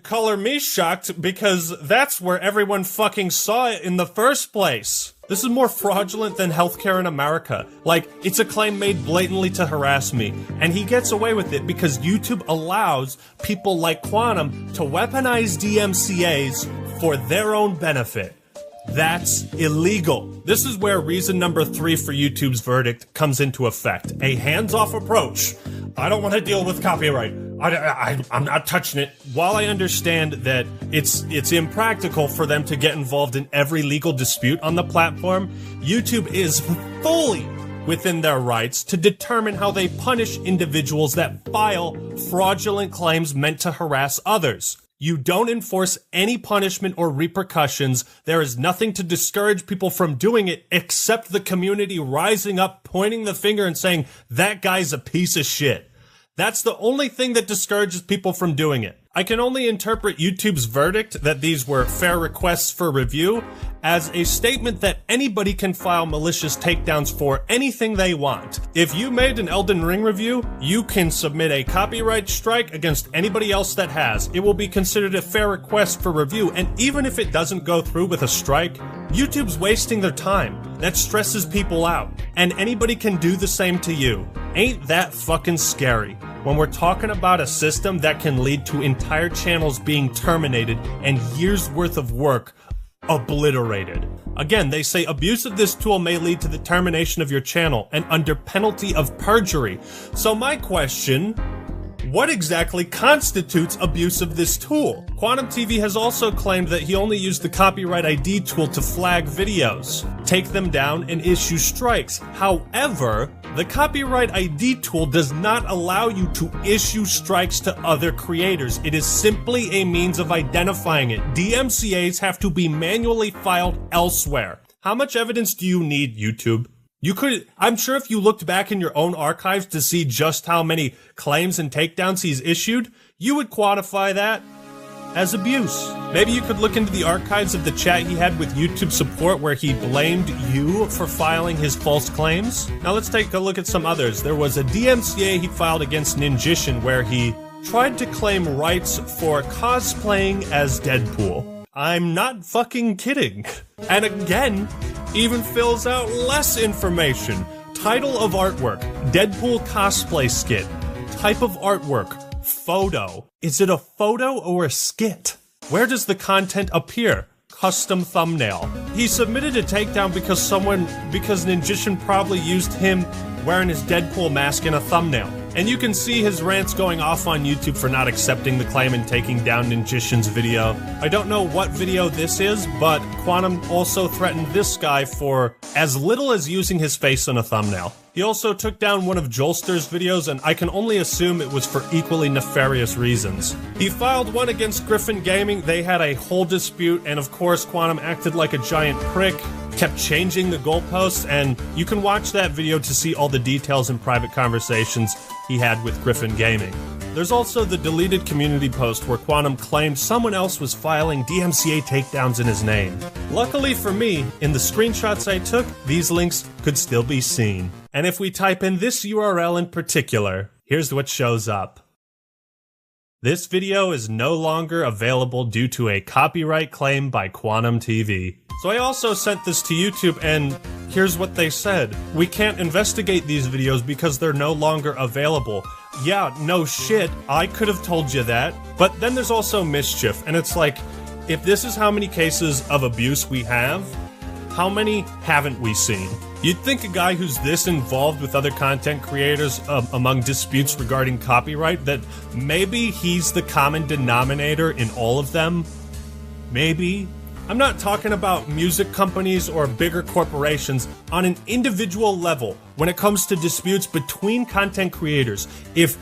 color me shocked, because that's where everyone fucking saw it in the first place. This is more fraudulent than healthcare in America. Like, it's a claim made blatantly to harass me, and he gets away with it because YouTube allows people like Quantum to weaponize DMCAs for their own benefit. That's illegal. This is where reason number 3 for YouTube's verdict comes into effect. A hands-off approach. I don't want to deal with copyright. I'm not touching it. While I understand that it's impractical for them to get involved in every legal dispute on the platform, YouTube is fully within their rights to determine how they punish individuals that file fraudulent claims meant to harass others. You don't enforce any punishment or repercussions. There is nothing to discourage people from doing it except the community rising up, pointing the finger and saying, that guy's a piece of shit. That's the only thing that discourages people from doing it. I can only interpret YouTube's verdict that these were fair requests for review as a statement that anybody can file malicious takedowns for anything they want. If you made an Elden Ring review, you can submit a copyright strike against anybody else that has. It will be considered a fair request for review, and even if it doesn't go through with a strike, YouTube's wasting their time. That stresses people out, and anybody can do the same to you. Ain't that fucking scary? When we're talking about a system that can lead to entire channels being terminated and years worth of work obliterated. Again, they say abuse of this tool may lead to the termination of your channel and under penalty of perjury. So my question, what exactly constitutes abuse of this tool? Quantum TV has also claimed that he only used the copyright ID tool to flag videos, take them down, and issue strikes. However, the copyright ID tool does not allow you to issue strikes to other creators. It is simply a means of identifying it. DMCAs have to be manually filed elsewhere. How much evidence do you need, YouTube? I'm sure if you looked back in your own archives to see just how many claims and takedowns he's issued, you would quantify that as abuse. Maybe you could look into the archives of the chat he had with YouTube support where he blamed you for filing his false claims. Now let's take a look at some others. There was a DMCA he filed against Ninjishin where he tried to claim rights for cosplaying as Deadpool. I'm not fucking kidding. And again, even fills out less information. Title of artwork, Deadpool cosplay skit. Type of artwork, photo. Is it a photo or a skit? Where does the content appear? Custom thumbnail. He submitted a takedown because Ninjishin probably used him wearing his Deadpool mask in a thumbnail. And you can see his rants going off on YouTube for not accepting the claim and taking down Ninjishin's video. I don't know what video this is, but Quantum also threatened this guy for as little as using his face in a thumbnail. He also took down one of Jolster's videos, and I can only assume it was for equally nefarious reasons. He filed one against Griffin Gaming. They had a whole dispute, and of course Quantum acted like a giant prick, kept changing the goalposts, and you can watch that video to see all the details and private conversations he had with Griffin Gaming. There's also the deleted community post where Quantum claimed someone else was filing DMCA takedowns in his name. Luckily for me, in the screenshots I took, these links could still be seen. And if we type in this URL in particular, here's what shows up. This video is no longer available due to a copyright claim by Quantum TV. So I also sent this to YouTube, and here's what they said. We can't investigate these videos because they're no longer available. Yeah, no shit, I could have told you that. But then there's also mischief, and it's like, if this is how many cases of abuse we have, how many haven't we seen? You'd think a guy who's this involved with other content creators among disputes regarding copyright, that maybe he's the common denominator in all of them? Maybe? I'm not talking about music companies or bigger corporations. On an individual level, when it comes to disputes between content creators, if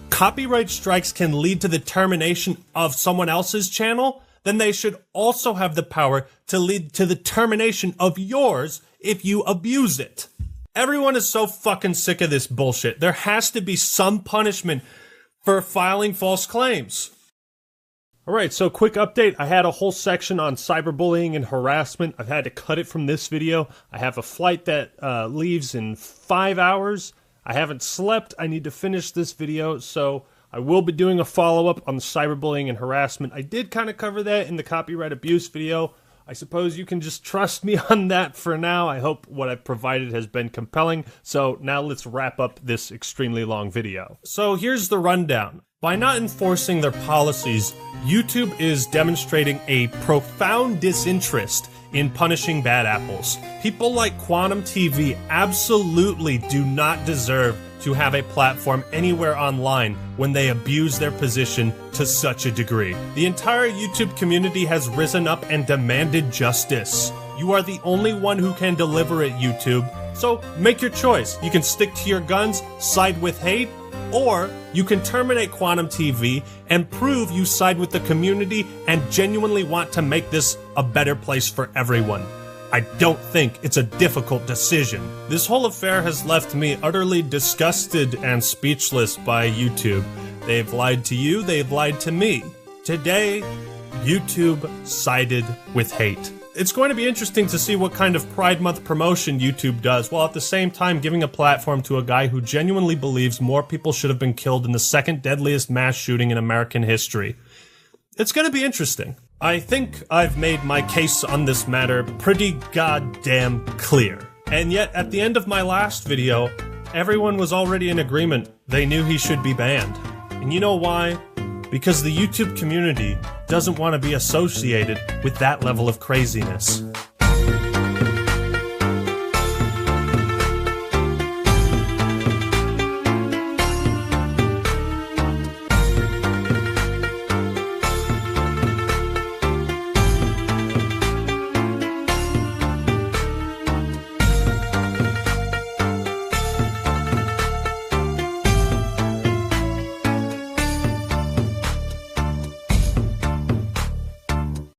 copyright strikes can lead to the termination of someone else's channel, then they should also have the power to lead to the termination of yours if you abuse it. Everyone is so fucking sick of this bullshit. There has to be some punishment for filing false claims. Alright, so quick update. I had a whole section on cyberbullying and harassment. I've had to cut it from this video. I have a flight that leaves in 5 hours. I haven't slept. I need to finish this video, so I will be doing a follow-up on the cyberbullying and harassment. I did kind of cover that in the copyright abuse video. I suppose you can just trust me on that for now. I hope what I've provided has been compelling. So now let's wrap up this extremely long video. So here's the rundown. By not enforcing their policies, YouTube is demonstrating a profound disinterest in punishing bad apples. People like Quantum TV absolutely do not deserve to have a platform anywhere online when they abuse their position to such a degree. The entire YouTube community has risen up and demanded justice. You are the only one who can deliver it, YouTube. So make your choice. You can stick to your guns, side with hate, or you can terminate Quantum TV and prove you side with the community and genuinely want to make this a better place for everyone. I don't think it's a difficult decision. This whole affair has left me utterly disgusted and speechless by YouTube. They've lied to you, they've lied to me. Today, YouTube sided with hate. It's going to be interesting to see what kind of Pride Month promotion YouTube does, while at the same time giving a platform to a guy who genuinely believes more people should have been killed in the second deadliest mass shooting in American history. It's going to be interesting. I think I've made my case on this matter pretty goddamn clear. And yet, at the end of my last video, everyone was already in agreement. They knew he should be banned. And you know why? Because the YouTube community doesn't want to be associated with that level of craziness.